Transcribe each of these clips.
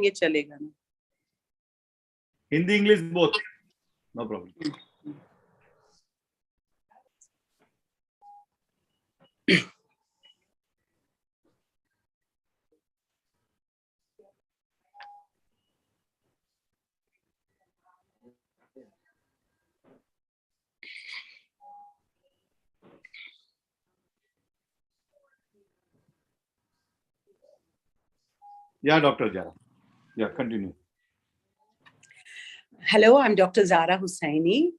चलेगा ना? Hindi, English, both. No problem. Yeah, Dr. Zara. Yeah, continue. Hello, I'm Dr. Zara Hussaini,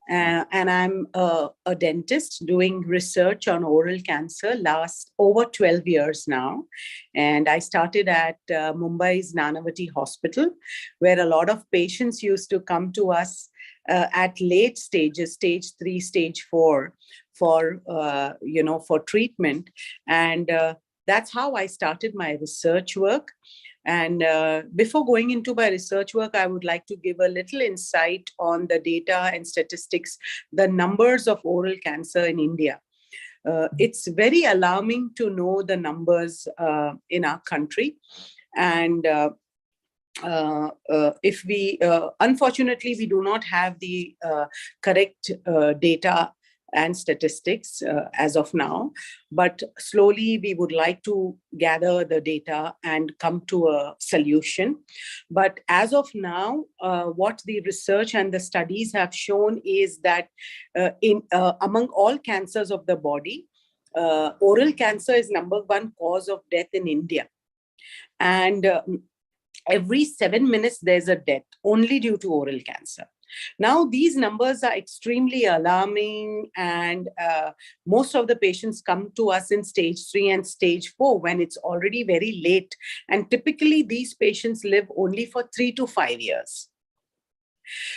and I'm a dentist doing research on oral cancer last over 12 years now. And I started at Mumbai's Nanavati Hospital, where a lot of patients used to come to us at late stages, stage 3, stage 4, for treatment. And that's how I started my research work. And before going into my research work, I would like to give a little insight on the data and statistics, the numbers of oral cancer in India. It's very alarming to know the numbers in our country. And if we, unfortunately, we do not have the correct data and statistics as of now, but slowly we would like to gather the data and come to a solution. But as of now, what the research and the studies have shown is that among all cancers of the body, oral cancer is #1 cause of death in India. And every 7 minutes, there's a death only due to oral cancer. Now, these numbers are extremely alarming, and most of the patients come to us in stage 3 and stage 4 when it's already very late. And typically, these patients live only for 3 to 5 years.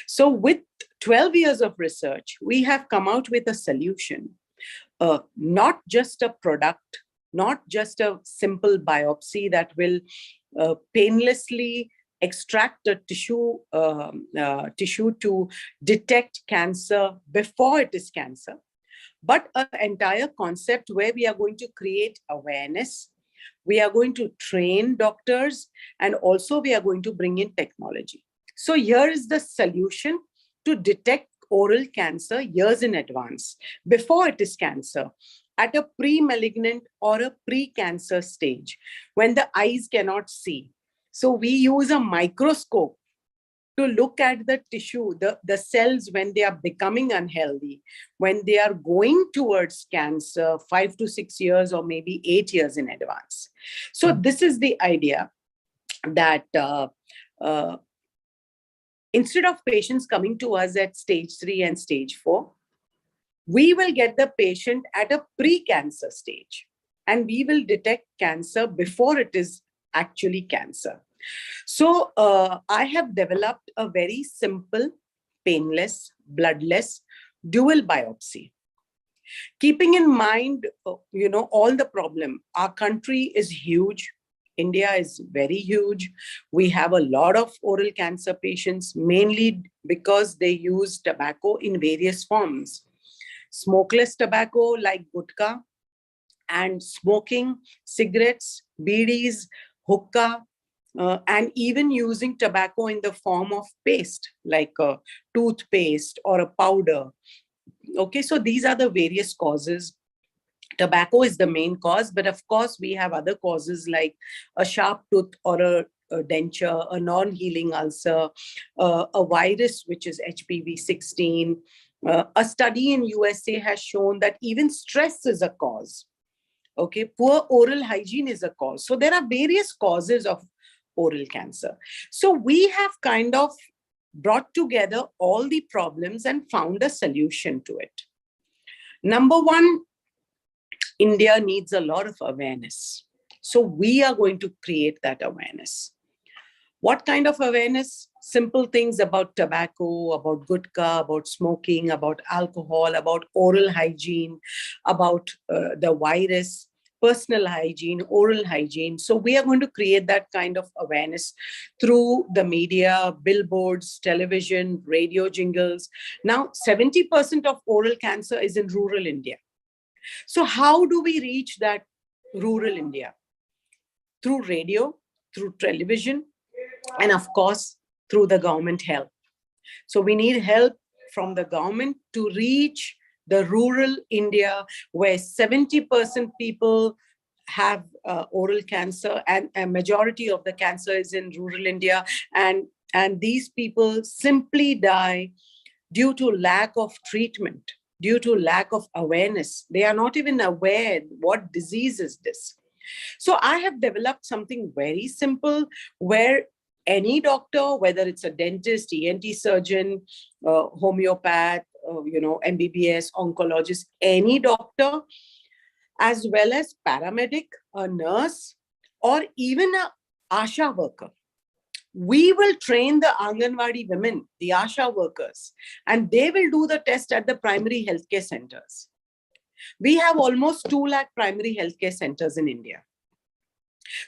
So with 12 years of research, we have come out with a solution, not just a product, not just a simple biopsy that will painlessly extract a tissue to detect cancer before it is cancer, but an entire concept where we are going to create awareness, we are going to train doctors, and also we are going to bring in technology. So here is the solution to detect oral cancer years in advance, before it is cancer, at a pre-malignant or a pre-cancer stage, when the eyes cannot see. So we use a microscope to look at the tissue, the cells when they are becoming unhealthy, when they are going towards cancer 5 to 6 years or maybe 8 years in advance. So this is the idea, that instead of patients coming to us at stage 3 and stage 4, we will get the patient at a pre-cancer stage, and we will detect cancer before it is actually cancer. So I have developed a very simple, painless, bloodless, dual biopsy. Keeping in mind, all the problem, our country is huge. India is very huge. We have a lot of oral cancer patients, mainly because they use tobacco in various forms. Smokeless tobacco like gutka, and smoking cigarettes, bidis, hookah, and even using tobacco in the form of paste, like a toothpaste or a powder. Okay, so these are the various causes. Tobacco is the main cause, but of course we have other causes like a sharp tooth or a denture, a non-healing ulcer, a virus, which is HPV-16. A study in USA has shown that even stress is a cause. Okay, poor oral hygiene is a cause. So there are various causes of oral cancer. So we have kind of brought together all the problems and found a solution to it. Number one, India needs a lot of awareness. So we are going to create that awareness. What kind of awareness? Simple things about tobacco, about gutka, about smoking, about alcohol, about oral hygiene, about the virus, personal hygiene, oral hygiene. So we are going to create that kind of awareness through the media, billboards, television, radio jingles. Now, 70% of oral cancer is in rural India. So how do we reach that rural India? Through radio, through television, and of course, through the government help. So we need help from the government to reach the rural India, where 70% people have oral cancer, and a majority of the cancer is in rural India. And these people simply die due to lack of treatment, due to lack of awareness. They are not even aware what disease is this. So I have developed something very simple where any doctor, whether it's a dentist, ENT surgeon, homeopath, MBBS, oncologist, any doctor, as well as paramedic, a nurse, or even a ASHA worker, we will train the Anganwadi women, the ASHA workers, and they will do the test at the primary healthcare centers. We have almost 2 lakh primary healthcare centers in India.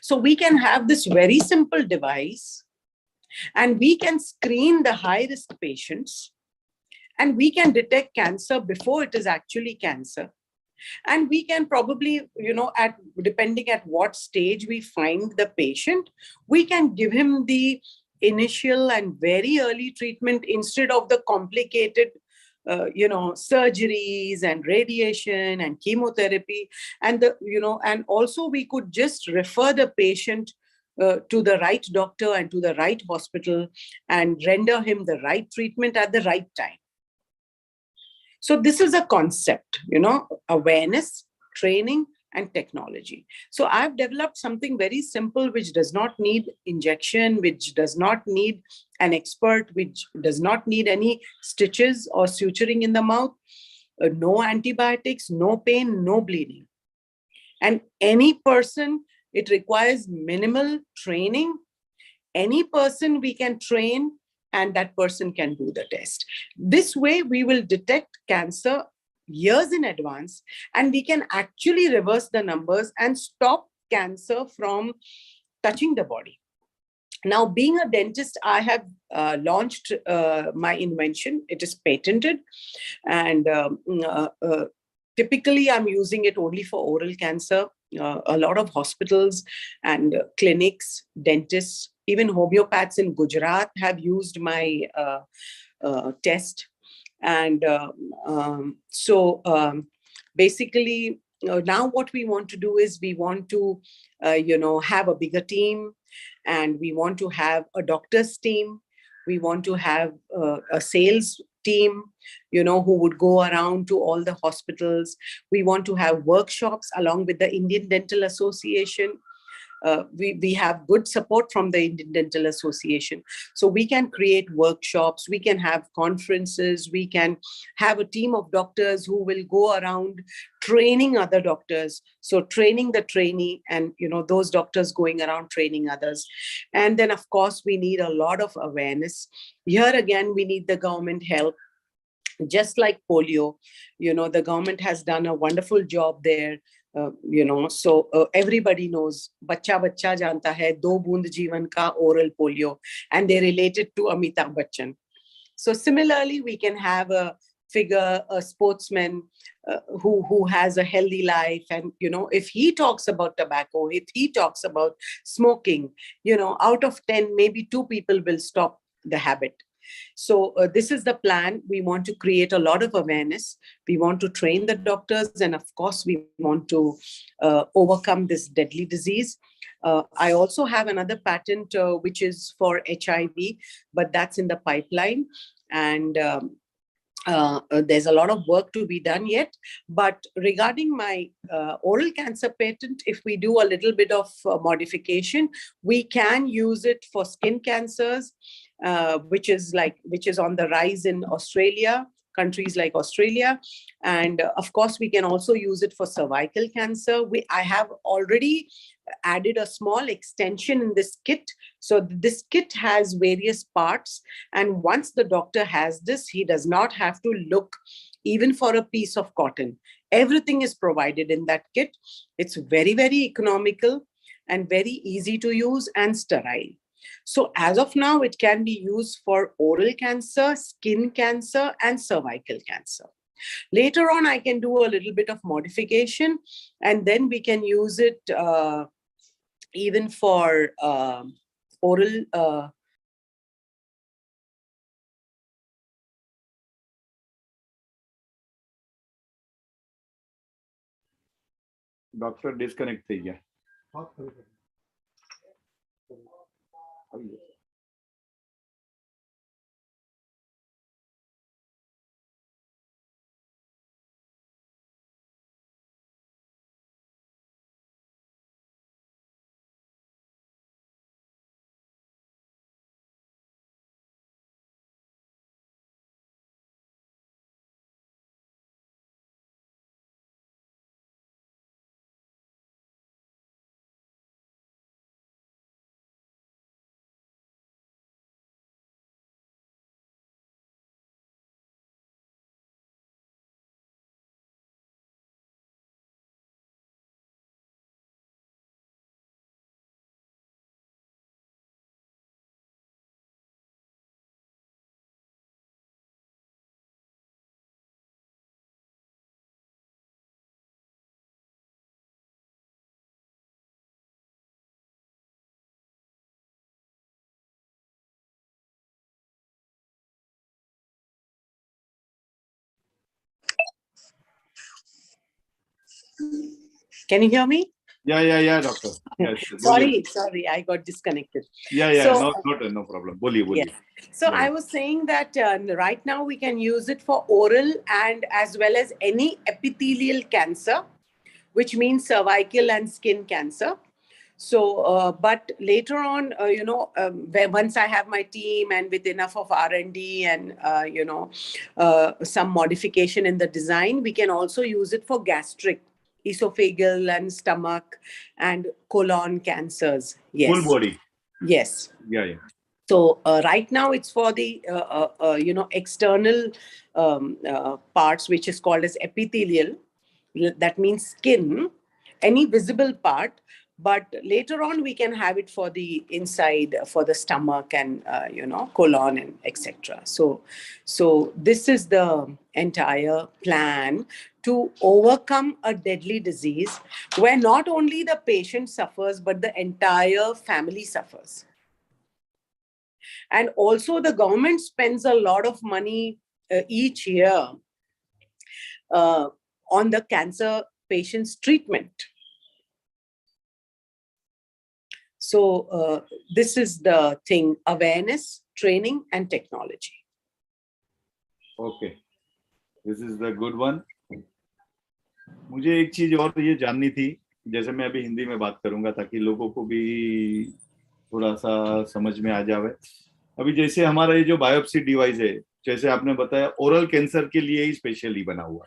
So we can have this very simple device, and we can screen the high-risk patients, and we can detect cancer before it is actually cancer. And we can probably, depending at what stage we find the patient, we can give him the initial and very early treatment instead of the complicated, surgeries and radiation and chemotherapy. And and also we could just refer the patient to the right doctor and to the right hospital and render him the right treatment at the right time. So this is a concept, awareness, training, and technology. So I've developed something very simple, which does not need injection, which does not need an expert, which does not need any stitches or suturing in the mouth, no antibiotics, no pain, no bleeding. And any person, it requires minimal training. Any person we can train, and that person can do the test. This way, we will detect cancer years in advance, and we can actually reverse the numbers and stop cancer from touching the body. Now, being a dentist, I have launched my invention. It is patented, and typically I'm using it only for oral cancer. A lot of hospitals and clinics, dentists, even homeopaths in Gujarat have used my test. And basically, now what we want to do is we want to, have a bigger team, and we want to have a doctor's team. We want to have a sales team, who would go around to all the hospitals. We want to have workshops along with the Indian Dental Association. We have good support from the Indian Dental Association. So we can create workshops, we can have conferences, we can have a team of doctors who will go around training other doctors. So training the trainee, and those doctors going around training others. And then of course we need a lot of awareness. Here again, we need the government help. Just like polio, the government has done a wonderful job there. So everybody knows, bacha janta hai, do boond jeevan ka oral polio, and they relate it to Amitabh Bachchan. So similarly, we can have a figure, a sportsman who has a healthy life, and if he talks about tobacco, if he talks about smoking, out of 10, maybe 2 people will stop the habit. So this is the plan. We want to create a lot of awareness. We want to train the doctors. And of course, we want to overcome this deadly disease. I also have another patent, which is for HIV, but that's in the pipeline. And there's a lot of work to be done yet. But regarding my oral cancer patent, if we do a little bit of modification, we can use it for skin cancers, which is on the rise in Australia, countries like Australia. And of course, we can also use it for cervical cancer. I have already added a small extension in this kit. So this kit has various parts. And once the doctor has this, he does not have to look even for a piece of cotton. Everything is provided in that kit. It's very, very economical and very easy to use and sterile. So as of now, it can be used for oral cancer, skin cancer, and cervical cancer. Later on, I can do a little bit of modification, and then we can use it even for oral doctor disconnect થઈ ગયા. Can you hear me? Yeah, doctor. Yes. Sorry, I got disconnected. Yeah. So, No problem. बोलिए. So Yeah. I was saying that right now we can use it for oral and as well as any epithelial cancer, which means cervical and skin cancer. So, but later on, once I have my team and with enough of R&D and, some modification in the design, we can also use it for gastric, esophageal and stomach and colon cancers. Yes. Full body. Yes. Yeah. So right now it's for the external parts, which is called as epithelial. That means skin, any visible part. But later on we can have it for the inside, for the stomach and colon and etc. So this is the entire plan to overcome a deadly disease where not only the patient suffers but the entire family suffers. And also the government spends a lot of money each year on the cancer patients' treatment. So this is the thing: awareness, training, and technology. Okay, this is the good one. मुझे एक चीज और ये जाननी थी, जैसे मैं अभी हिंदी में बात करूंगा ताकि लोगों को भी थोड़ा सा समझ में आ जावे. अभी जैसे हमारा ये जो बायोप्सी डिवाइस है, जैसे आपने बताया ओरल कैंसर के लिए ही स्पेशली बना हुआ,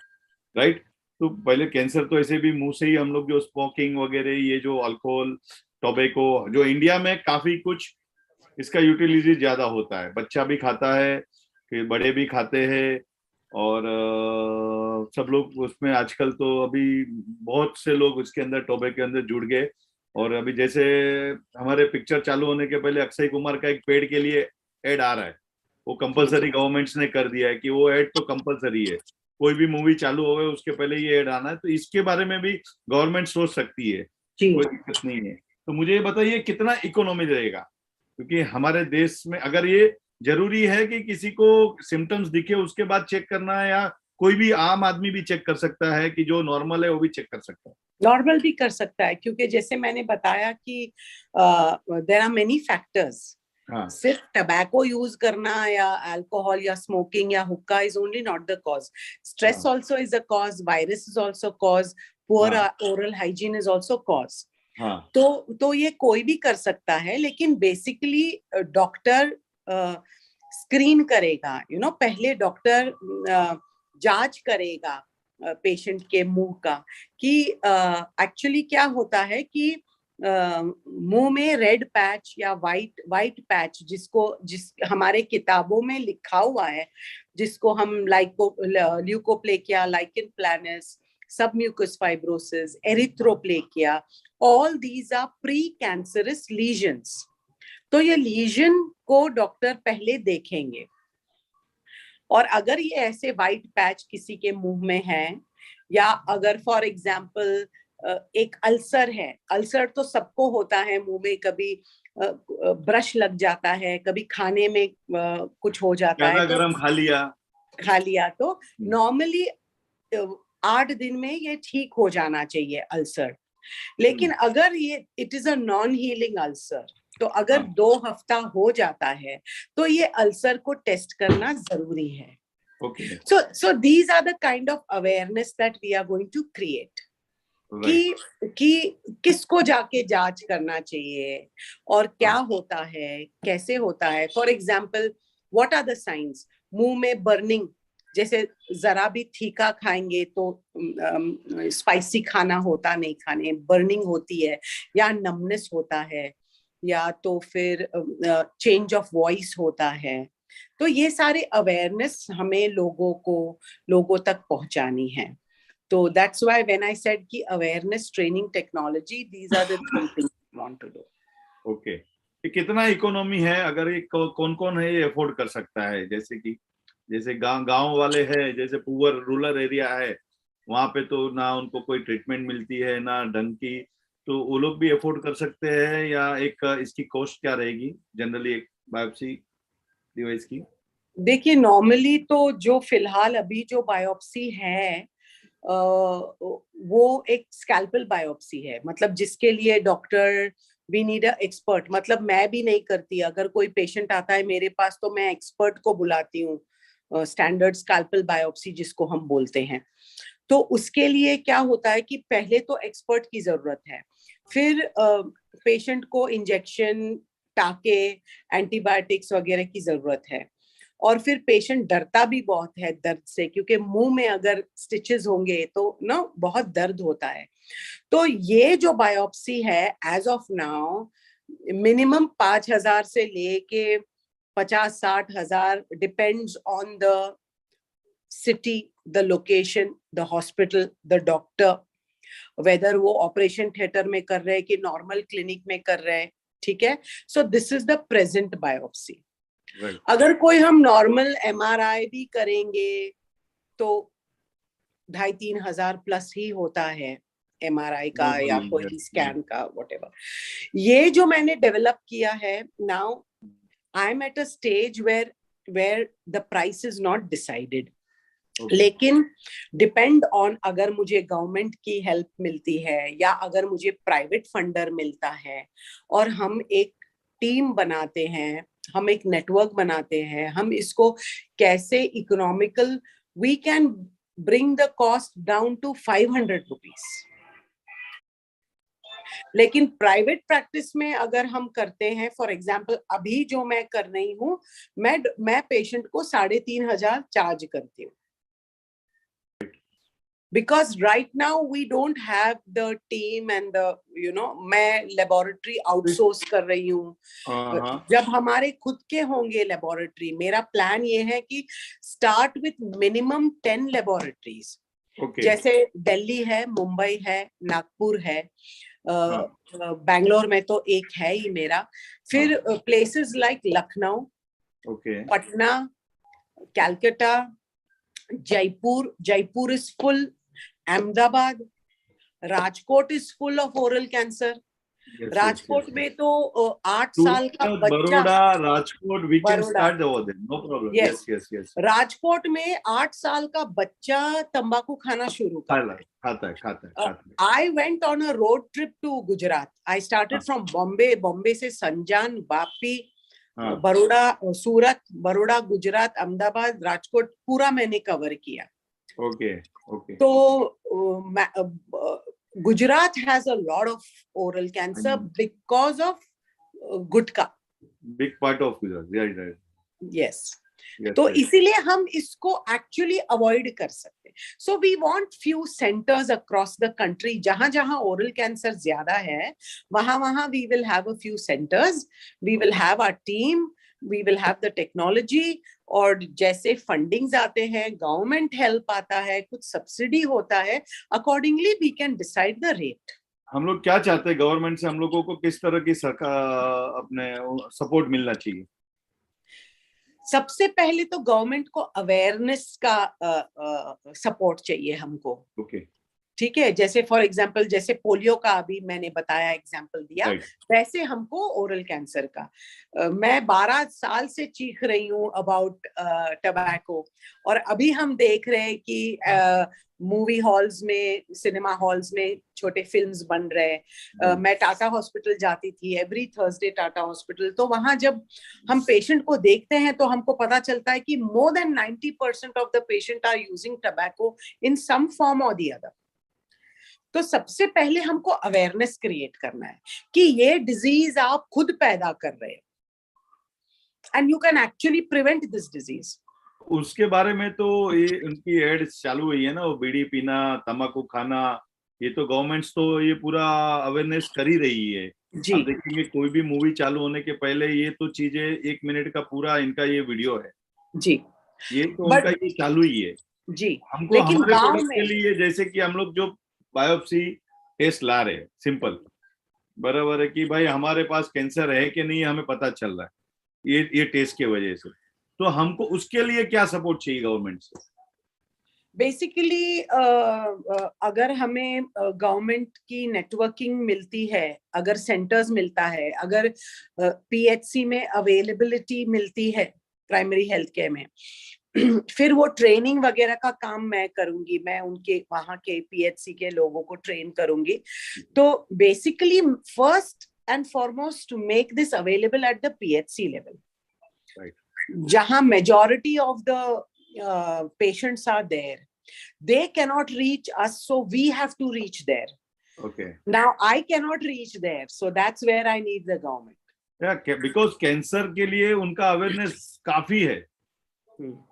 राइट? तो पहले कैंसर तो ऐसे भी मुंह से ही हम लोग जो स्मोकिंग वगैरह, ये जो अल्कोहल, टोबैको, जो इंडिया में काफी कुछ इसका यूटिलिटी ज्यादा होता है, बच्चा भी खाता है, बड़े भी खाते हैं, और सब लोग उसमें आजकल तो अभी बहुत से लोग उसके अंदर टोबैको के अंदर जुड़ गए. और अभी जैसे हमारे पिक्चर चालू होने के पहले अक्षय कुमार का एक पेड़ के लिए एड आ रहा है, वो कंपलसरी गवर्नमेंट्स ने कर दिया है कि वो एड तो कंपलसरी है, कोई भी मूवी चालू हो गए उसके पहले ये एड आना है. तो इसके बारे में भी गवर्नमेंट सोच सकती है, कोई दिक्कत नहीं है. तो मुझे ये बताइए कितना इकोनॉमी रहेगा, क्योंकि हमारे देश में अगर ये जरूरी है कि किसी को सिम्टम्स दिखे उसके बाद चेक करना है, या कोई भी आम आदमी भी चेक कर सकता है कि जो नॉर्मल है वो भी चेक कर सकता है? नॉर्मल भी कर सकता है, क्योंकि जैसे मैंने बताया कि देयर आर मेनी फैक्टर्स. सिर्फ टबैको यूज करना या अल्कोहल या स्मोकिंग या हुक्का is only not the cause. Stress also is a cause, virus is also cause, poor oral hygiene is also cause. तो ये कोई भी कर सकता है, लेकिन बेसिकली डॉक्टर स्क्रीन करेगा, पहले डॉक्टर जांच करेगा पेशेंट के मुंह का कि एक्चुअली क्या होता है कि मुंह में रेड पैच या वाइट पैच, जिस हमारे किताबों में लिखा हुआ है, जिसको हम leukoplakia, lichen planus, submucous fibrosis, erythroplakia, all these are pre-cancerous lesions. तो ये लीजन को डॉक्टर पहले देखेंगे, और अगर ये ऐसे वाइट पैच किसी के मुंह में है, या अगर फॉर एग्जाम्पल एक अल्सर है, अल्सर तो सबको होता है मुंह में, कभी ब्रश लग जाता है, कभी खाने में कुछ हो जाता है ज्यादा तो गरम खा लिया तो नॉर्मली 8 दिन में ये ठीक हो जाना चाहिए अल्सर। लेकिन अगर ये it is a non healing ulcer, तो अगर 2 हफ्ता हो जाता है तो ये अल्सर को टेस्ट करना जरूरी है। Okay, so these are the kind of awareness that we are going to create कि किसको जाके जांच करना चाहिए और क्या होता है, कैसे होता है। For example, what are the science? मुंह में बर्निंग, जैसे जरा भी तीखा खाएंगे तो स्पाइसी खाना होता नहीं, खाने बर्निंग होती है, या नमनेस होता है, या तो फिर चेंज ऑफ वॉइस होता है। तो ये सारे अवेयरनेस हमें लोगों तक पहुंचानी है। तो that's why when I said कि awareness, training, technology, these are the 3 things we want to do. Okay, ये कितना इकोनॉमी है? अगर ये कौन कौन है ये अफोर्ड कर सकता है? जैसे गांव वाले हैं, जैसे पुअर रूरल एरिया है, वहां पे तो ना उनको कोई ट्रीटमेंट मिलती है ना ढंग की, तो वो लोग भी अफोर्ड कर सकते हैं? या एक इसकी कॉस्ट क्या रहेगी जनरली एक बायोप्सी डिवाइस की? देखिए, नॉर्मली तो जो फिलहाल अभी जो बायोप्सी है वो एक स्कैल्पल बायोप्सी है, मतलब जिसके लिए doctor, we need a expert. मतलब मैं भी नहीं करती, अगर कोई पेशेंट आता है मेरे पास तो मैं एक्सपर्ट को बुलाती हूँ, स्टैंडर्ड स्कैल्पल बायोप्सी जिसको हम बोलते हैं। तो उसके लिए क्या होता है कि पहले तो एक्सपर्ट की जरूरत है, फिर पेशेंट को इंजेक्शन, टाके, एंटीबायोटिक्स वगैरह की जरूरत है, और फिर पेशेंट डरता भी बहुत है दर्द से, क्योंकि मुंह में अगर स्टिचेस होंगे तो ना बहुत दर्द होता है। तो ये जो बायोप्सी है एज ऑफ नाउ मिनिमम 5,000 से लेके 50-60,000, depends on the city, the location, the hospital, the doctor, whether वो ऑपरेशन थिएटर में कर रहे हैं कि नॉर्मल क्लिनिक में कर रहे हैं। ठीक है, so this is the present biopsy. अगर कोई हम नॉर्मल MRI भी करेंगे तो 2,500-3 हजार प्लस ही होता है MRI का या कोई स्कैन का, व्हाटएवर। ये जो मैंने डेवलप किया है, now I am at a stage where the price is not decided, लेकिन डिपेंड ऑन, अगर मुझे गवर्नमेंट की हेल्प मिलती है या अगर मुझे प्राइवेट फंडर मिलता है और हम एक टीम बनाते हैं, हम एक नेटवर्क बनाते हैं, हम इसको कैसे economical, we can bring the cost down to 500 rupees. लेकिन प्राइवेट प्रैक्टिस में अगर हम करते हैं, फॉर एग्जाम्पल अभी जो मैं कर रही हूँ, मैं पेशेंट को 3,500 चार्ज करती हूँ, because right now we don't have the team and the मैं लेबोरेटरी आउटसोर्स कर रही हूँ। जब हमारे खुद के होंगे लेबोरेटरी, मेरा प्लान ये है कि स्टार्ट विथ मिनिमम 10 लेबोरेटरीज। जैसे दिल्ली है, मुंबई है, नागपुर है, बैंगलोर में तो एक है ही मेरा, फिर places like Lucknow, Patna, Calcutta, Jaipur is full, Ahmedabad, Rajkot is full of oral cancer। Rajkot में तो 8 साल का बच्चा, Baroda, Rajkot, we can start over there, no problem। yes। Rajkot में 8 साल का बच्चा तंबाकू खाना शुरू खाता है। I went on a road trip to Gujarat. I started from Bombay से संजान, वापी, बड़ौदा, सूरत, बड़ौदा, गुजरात, अहमदाबाद, राजकोट, पूरा मैंने कवर किया। तो Gujarat has a lot of oral cancer because of gutkha. Big part of Gujarat, right। Yes। तो इसीलिए हम इसको एक्चुअली अवॉइड कर सकते हैं। So we want few centres across the country, जहां जहां ओरल कैंसर ज्यादा है वहां we will have a few centres, we will have our team, we will have the technology, और जैसे फंडिंग्स आते हैं, गवर्नमेंट हेल्प आता है, कुछ सब्सिडी होता है, accordingly we can decide the rate. हम लोग क्या चाहते हैं गवर्नमेंट से? हम लोगों को किस तरह की सरकार अपने सपोर्ट मिलना चाहिए? सबसे पहले तो गवर्नमेंट को अवेयरनेस का सपोर्ट चाहिए हमको। ठीक है, जैसे फॉर एग्जांपल जैसे पोलियो का अभी मैंने बताया एग्जांपल दिया, Right. वैसे हमको ओरल कैंसर का मैं 12 साल से चीख रही हूँ अबाउट टबैको, और अभी हम देख रहे हैं कि मूवी हॉल्स में, सिनेमा हॉल्स में छोटे फिल्म्स बन रहे हैं। मैं टाटा हॉस्पिटल जाती थी एवरी थर्सडे, टाटा हॉस्पिटल, तो वहां जब हम पेशेंट को देखते हैं तो हमको पता चलता है कि more than 90% of the patient are using tobacco in some form और द अदर। तो सबसे पहले हमको अवेयरनेस क्रिएट करना है कि ये डिजीज आप खुद पैदा कर रहे हो and you can actually prevent this disease. उसके बारे में तो ये उनकी एड्स चालू हुई है ना, वो बीड़ी पीना, तंबाकू खाना, ये तो गवर्नमेंट्स तो ये पूरा अवेयरनेस कर ही रही है। जी आप देखेंगे कोई भी मूवी चालू होने के पहले ये तो चीजें 1 मिनट का पूरा इनका ये वीडियो है, जी, ये तो उनका बट ये चालू ही है। जी, हमको लेकिन हमारे गांव प्रोडक्ट के में लिए जैसे कि हम लोग जो बायोप्सी टेस्ट ला रहे हैं, सिंपल बराबर है कि भाई हमारे पास कैंसर है कि नहीं हमें पता चल रहा है ये टेस्ट की वजह से, तो हमको उसके लिए क्या सपोर्ट चाहिए गवर्नमेंट से? बेसिकली अगर हमें गवर्नमेंट की नेटवर्किंग मिलती है, अगर सेंटर्स मिलता है, अगर पीएचसी में अवेलेबिलिटी मिलती है प्राइमरी हेल्थ केयर में, फिर वो ट्रेनिंग वगैरह का काम मैं करूंगी, मैं उनके वहां के पीएचसी के लोगों को ट्रेन करूंगी। तो basically first and foremost to make this available at the PHC level, जहां majority of the patients are there. They cannot reach us, so we have to reach there. Okay. Now I cannot reach there, so that's where I need the government. Yeah, because cancer के लिए उनका awareness काफी है,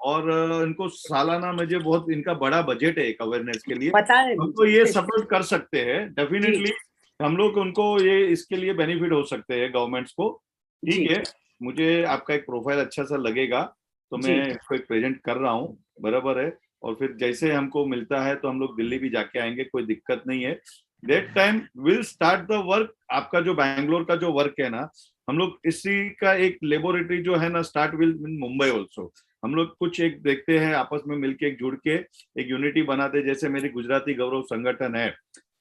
और इनको सालाना मुझे बहुत इनका बड़ा बजट है एक अवेयरनेस के लिए, पता है हम तो ये सपोर्ट कर सकते हैं डेफिनेटली। हम लोग उनको ये इसके लिए बेनिफिट हो सकते हैं गवर्नमेंट्स को। ठीक है, मुझे आपका एक प्रोफाइल अच्छा सा लगेगा तो मैं इसको एक प्रेजेंट कर रहा हूँ, बराबर है। और फिर जैसे हमको मिलता है तो हम लोग दिल्ली भी जाके आएंगे, कोई दिक्कत नहीं है। That time will start the work. आपका जो बैंगलोर का जो वर्क है ना, हम लोग इसी का एक लेबोरेटरी जो है ना start will in Mumbai also. हम लोग कुछ एक देखते हैं, आपस में मिलके एक जुड़ के एक यूनिटी बनाते, जैसे मेरी गुजराती गौरव संगठन है,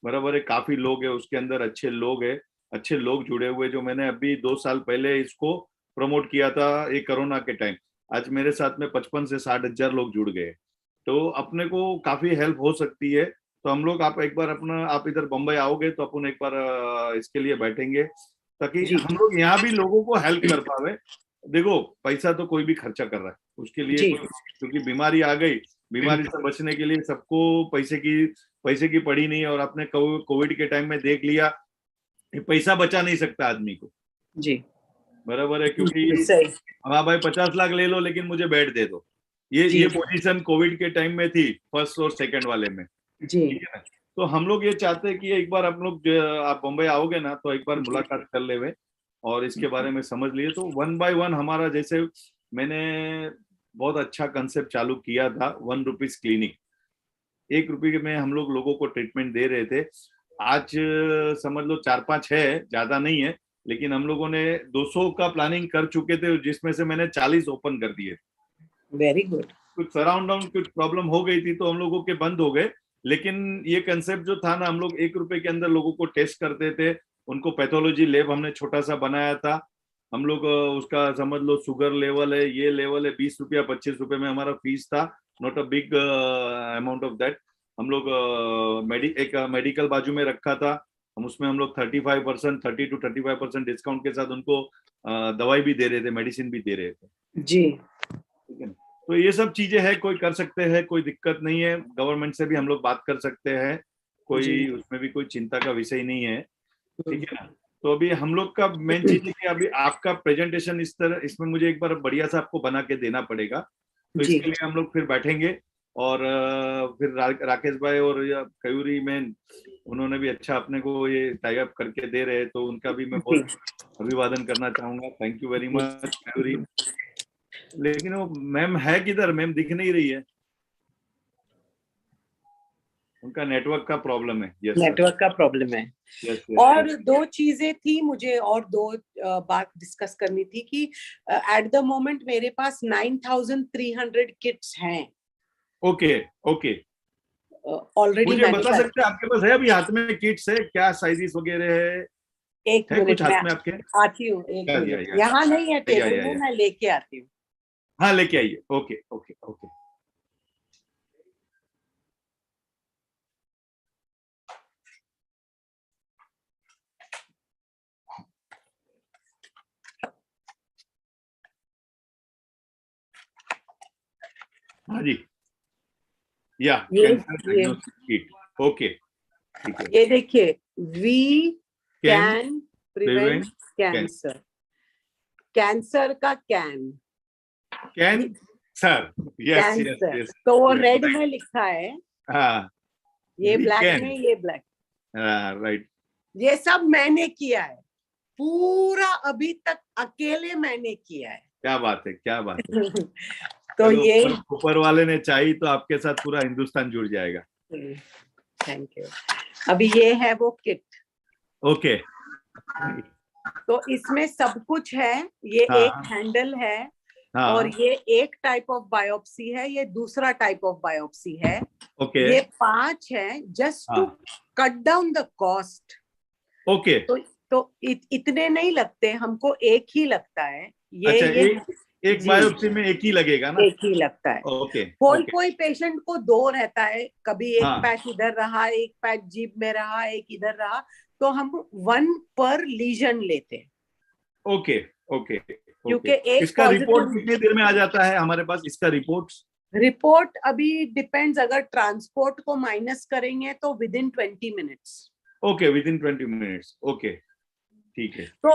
बराबर है, काफी लोग है उसके अंदर, अच्छे लोग है, अच्छे लोग जुड़े हुए, जो मैंने अभी 2 साल पहले इसको प्रमोट किया था ये कोरोना के टाइम। आज मेरे साथ में 55 से 60 हजार लोग जुड़ गए, तो अपने को काफी हेल्प हो सकती है। तो हम लोग, आप एक बार अपना, आप इधर बम्बई आओगे तो अपन एक बार इसके लिए बैठेंगे, ताकि हम लोग यहाँ भी लोगों को हेल्प कर पावे। देखो पैसा तो कोई भी खर्चा कर रहा है उसके लिए, क्योंकि बीमारी आ गई, बीमारी से बचने के लिए सबको पैसे की पड़ी नहीं। और आपने कोविड के टाइम में देख लिया, पैसा बचा नहीं सकता आदमी को जी, बराबर है, क्योंकि हाँ भाई 50 लाख ले लो लेकिन मुझे बेड दे दो, ये पोजीशन कोविड के टाइम में थी, फर्स्ट और सेकंड वाले में जी। ठीक है ना, तो हम लोग ये चाहते हैं कि एक बार आप लोग, आप बम्बई आओगे ना तो एक बार मुलाकात कर ले और इसके बारे में समझ लिए। तो 1 by 1 हमारा, जैसे मैंने बहुत अच्छा कंसेप्ट चालू किया था, 1 रुपीज क्लिनिक, 1 रुपये में हम लोग लोगों को ट्रीटमेंट दे रहे थे। आज समझ लो 4-5 है, ज्यादा नहीं है, लेकिन हम लोगों ने 200 का प्लानिंग कर चुके थे, जिसमें से मैंने 40 ओपन कर दिए। Very good. कुछ सराउंड डाउन कुछ प्रॉब्लम हो गई थी तो हम लोगों के बंद हो गए, लेकिन ये कंसेप्ट जो था ना, हम लोग 1 रुपए के अंदर लोगों को टेस्ट करते थे, उनको पैथोलॉजी लैब हमने छोटा सा बनाया था। हम लोग उसका समझ लो शुगर लेवल है, ये लेवल है, 20 रुपया 25 रुपए में हमारा फीस था, not a big amount of that. हम लोग एक मेडिकल बाजू में रखा था, हम उसमें हम लोग 35%, 30 to 35% डिस्काउंट के साथ उनको दवाई भी दे रहे थे, मेडिसिन भी दे रहे थे जी। ठीक है, तो ये सब चीजें हैं, कोई कर सकते हैं, कोई दिक्कत नहीं है। गवर्नमेंट से भी हम लोग बात कर सकते हैं, कोई उसमें भी कोई चिंता का विषय नहीं है। ठीक है ना, तो अभी हम लोग का मेन चीज है कि अभी आपका प्रेजेंटेशन इस तरह, इसमें मुझे एक बार बढ़िया सा आपको बना के देना पड़ेगा। तो इसके लिए हम लोग फिर बैठेंगे, और फिर राकेश भाई और कयूरी में, उन्होंने भी अच्छा अपने को ये टाई अप करके दे रहे हैं, तो उनका भी मैं बहुत अभिवादन करना चाहूंगा। थैंक यू वेरी मच कयूरी। लेकिन वो मैम है किधर? मैम दिख नहीं रही है, उनका नेटवर्क का प्रॉब्लम है। yes, नेटवर्क का प्रॉब्लम है। yes, और दो चीजें थी मुझे, और दो बात डिस्कस करनी थी कि एट द मोमेंट मेरे पास 9300 किट्स हैं। ओके ओके, ऑलरेडी मुझे मैंने बता सकते हैं आपके पास है अभी हाथ में किट्स है क्या, साइजेस वगैरह है? एक है मिनट कुछ में हाथ में आपके? आती हूँ, एक या मिनट, या यहाँ नहीं है या टेबल में, मैं लेके आती हूँ। हाँ लेके आइए। Okay okay okay. हाँ जी, या ये कैंसर ये डायग्नोस्टिक किट। ओके ठीक है। ये देखिए, we can can prevent prevent cancer, cancer का can, cancer, yes yes cancer, yes तो वो यस रेड राइट। में लिखा है, हाँ ये वी ब्लैक कैन, में, ये ब्लैक, राइट। ये सब मैंने किया है, पूरा अभी तक अकेले मैंने किया है। क्या बात है, क्या बात है। तो चलो, ये, ऊपर वाले ने चाहिए तो आपके साथ पूरा हिंदुस्तान जुड़ जाएगा। Thank you. अभी ये है वो किट, ओके। तो इसमें सब कुछ है, ये एक हाँ हैंडल है, और हाँ ये एक टाइप ऑफ बायोप्सी है, ये दूसरा टाइप ऑफ बायोप्सी है, ओके ये 5 है, जस्ट टू हाँ cut down the cost. Okay. तो इतने नहीं लगते हमको, एक ही लगता है अच्छा, ये एक जी, बायोप्सी में एक ही लगेगा ना? एक ही लगता है। ओके कोई ओके। कोई पेशेंट को 2 रहता है, कभी एक हाँ पैच इधर रहा, एक पैच जीभ में रहा, एक इधर रहा, तो हम 1 पर लीजन लेते हैं, ओके ओके ओके। क्योंकि एक इसका रिपोर्ट पॉजिटिव कितनी देर में आ जाता है हमारे पास, इसका रिपोर्ट? रिपोर्ट अभी डिपेंड्स, अगर ट्रांसपोर्ट को माइनस करेंगे तो within 20 minutes. Okay, within 20 minutes. Okay ठीक है। तो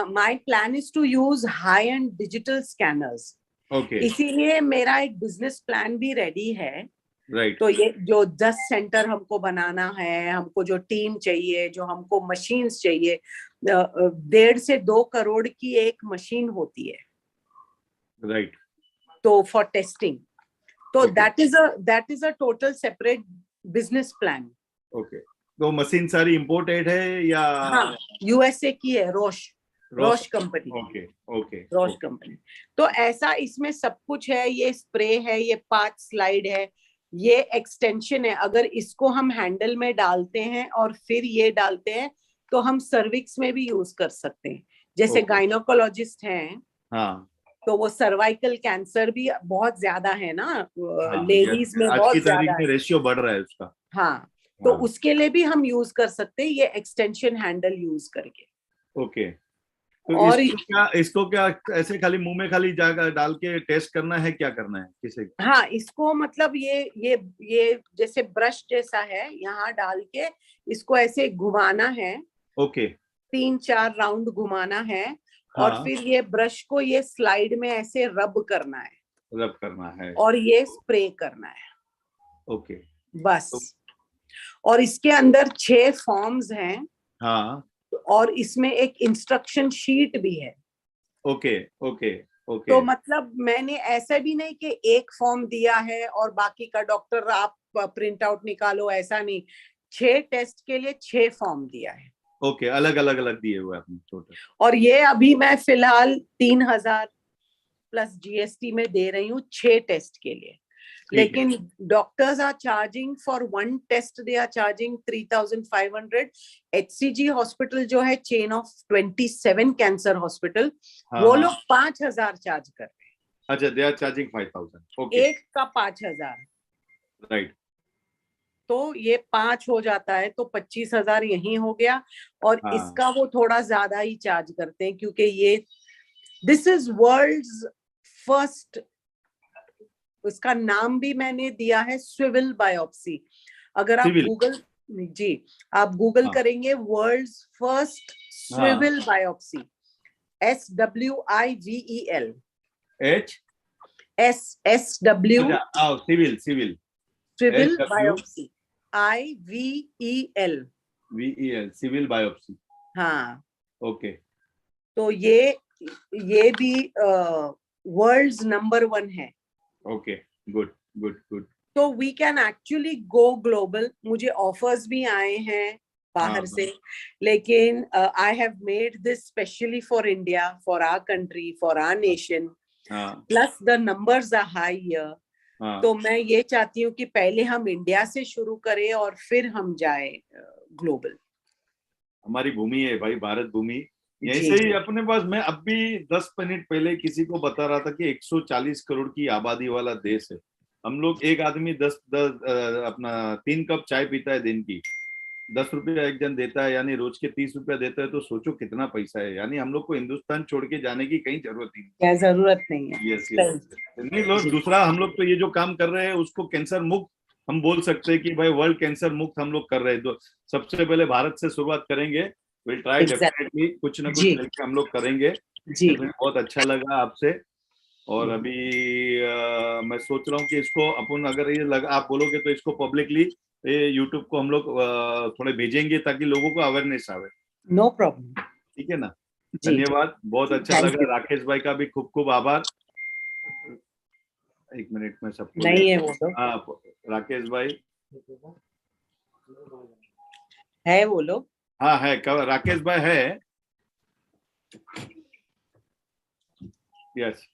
my plan is to use high and digital scanners, okay इसीलिए मेरा एक बिजनेस प्लान भी रेडी है। राइट। तो ये जो 10 सेंटर हमको बनाना है, हमको जो टीम चाहिए, जो हमको मशीन्स चाहिए, 1.5 से 2 करोड़ की एक मशीन होती है, राइट तो फॉर टेस्टिंग, तो okay that is a total separate business plan. Okay. तो मशीन सारी इम्पोर्टेड है या? हाँ, यूएसए की है, रोश, रोस। रोश कंपनी, ओके ओके रोश ओके कंपनी। तो ऐसा इसमें सब कुछ है, ये स्प्रे है, ये 5 स्लाइड है, ये एक्सटेंशन है, अगर इसको हम हैंडल में डालते हैं और फिर ये डालते हैं तो हम सर्विक्स में भी यूज कर सकते हैं, जैसे ओके। गायनोकोलॉजिस्ट हैं, हाँ तो वो सर्वाइकल कैंसर भी बहुत ज्यादा है ना, हाँ, लेडीज में आज की बहुत तारीख ज्यादा में है। रेशियो बढ़ रहा है उसका। हाँ, तो हाँ उसके लिए भी हम यूज कर सकते हैं ये एक्सटेंशन हैंडल यूज करके। ओके। तो और इसको क्या ऐसे खाली मुंह में खाली जाकर डाल के टेस्ट करना है, क्या करना है किसे? हाँ, इसको मतलब ये जैसे ब्रश जैसा है, यहाँ डाल के इसको ऐसे घुमाना है, ओके 3-4 राउंड घुमाना है, और हाँ, फिर ये ब्रश को ये स्लाइड में ऐसे रब करना है, रब करना है। और ये स्प्रे करना है, ओके बस। तो और इसके अंदर 6 फॉर्म्स हैं, हाँ और इसमें एक इंस्ट्रक्शन शीट भी है। ओके ओके ओके तो मतलब मैंने ऐसा भी नहीं कि एक फॉर्म दिया है और बाकी का डॉक्टर आप प्रिंट आउट निकालो, ऐसा नहीं, 6 टेस्ट के लिए 6 फॉर्म दिया है। ओके। अलग अलग अलग दिए हुए आपने टोटल? और ये अभी मैं फिलहाल 3,000 प्लस जीएसटी में दे रही हूँ 6 टेस्ट के लिए, ठीक है। लेकिन doctors are charging for 1 test, they are charging 3,500। HCG hospital जो है, चेन ऑफ 27 कैंसर हॉस्पिटल, हाँ वो हाँ। लोग 5,000 चार्ज कर रहे हैं, अच्छा, दे आर चार्जिंग 5,000। ओके एक का 5,000, राइट। तो ये 5 हो जाता है, तो 25,000 यही हो गया। और हाँ इसका वो थोड़ा ज्यादा ही चार्ज करते हैं, क्योंकि ये दिस इज वर्ल्ड्स फर्स्ट, उसका नाम भी मैंने दिया है स्विवल बायोप्सी। अगर आप सिविल। गूगल, जी, आप गूगल हाँ करेंगे वर्ल्ड्स फर्स्ट हाँ। Swivel biopsy, SWIVEL, H, SWIVEL, अच्छा आओ, civil civil. H W biopsy, IVEL। V E L, civil biopsy. हाँ, ओके तो ये भी वर्ल्ड्स नंबर 1 है। Okay good good good. तो we can actually go global, मुझे ऑफर्स भी आए हैं हाँ बाहर हाँ से, लेकिन I have made this specially for India, for our country, for our nation, हाँ plus the numbers are high here. हाँ, तो मैं ये चाहती हूँ कि पहले हम इंडिया से शुरू करें और फिर हम जाए ग्लोबल। हमारी भूमि है भाई, भारत भूमि। यहीं जी से ही जी अपने पास, मैं अब भी 10 मिनट पहले किसी को बता रहा था कि 140 करोड़ की आबादी वाला देश है। हम लोग एक आदमी 10 अपना 3 कप चाय पीता है दिन की, 10 रुपया एक जन देता है, यानी रोज के 30 रुपया देता है। तो सोचो कितना पैसा है। यानी हम लोग को हिंदुस्तान छोड़ के जाने की कहीं जरूरत ही क्या जरूरत नहीं है। नहीं। Yes yes. सही। नहीं लोग, जी दूसरा हम लोग तो ये जो काम कर रहे हैं उसको कैंसर मुक्त हम बोल सकते हैं कि भाई वर्ल्ड कैंसर मुक्त हम लोग कर रहे हैं। तो सबसे पहले भारत से शुरुआत करेंगे। Will try exact. डेफिनेटली, कुछ ना कुछ जी मिलकर हम लोग करेंगे। जी डेफिनेटली बहुत अच्छा लगा आपसे। और अभी मैं सोच रहा हूँ कि इसको अपन, अगर ये लगा आप बोलोगे तो इसको पब्लिकली ये यूट्यूब को हम लोग थोड़े भेजेंगे ताकि लोगों को अवेयरनेस आवे। No problem. ठीक है ना? जी धन्यवाद, बहुत अच्छा थैंक लगा। यू। राकेश भाई का भी खूब खूब आभार। एक मिनट में सबको ले। नहीं है वो तो, हाँ, राकेश भाई। है वो लोग। हाँ है, राकेश भाई है। यस।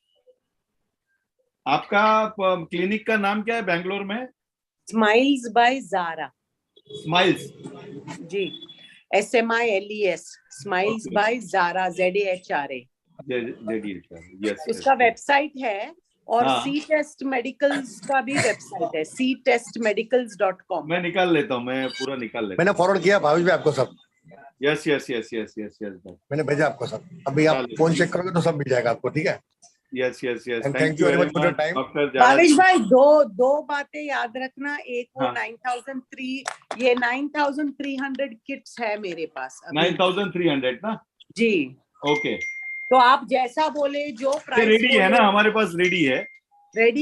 आपका क्लिनिक का नाम क्या है बैंगलोर में? Smiles by Zahra. स्माइल्स। जी SMILES, smiles okay. By Zahra, ZAHRA। Yes yes. उसका वेबसाइट है और हाँ, सी टेस्ट मेडिकल्स का भी वेबसाइट है, ctestmedicals.com। मैं निकाल लेता हूँ, मैं पूरा निकाल लेता मैंने फॉरवर्ड किया भावेश भाई आपको सब। हूँ। Yes yes yes yes yes yes भाई। मैंने भेजा आपको सब। अभी आप चलो, फोन चेक करोगे तो सब मिल जाएगा आपको। ठीक है। Yes yes yes. And thank thank you you very very much for your much time. Doctor Jara Bhavesh ji. भाई दो बातें याद रखना। एक वो हाँ, 9003, ये 9300 किट्स है मेरे पास अभी। 9300 ना? जी ओके। तो आप जैसा बोले, जो ये प्राइस रेडी है बोले, ना? हमारे पास रेडी है। रेडी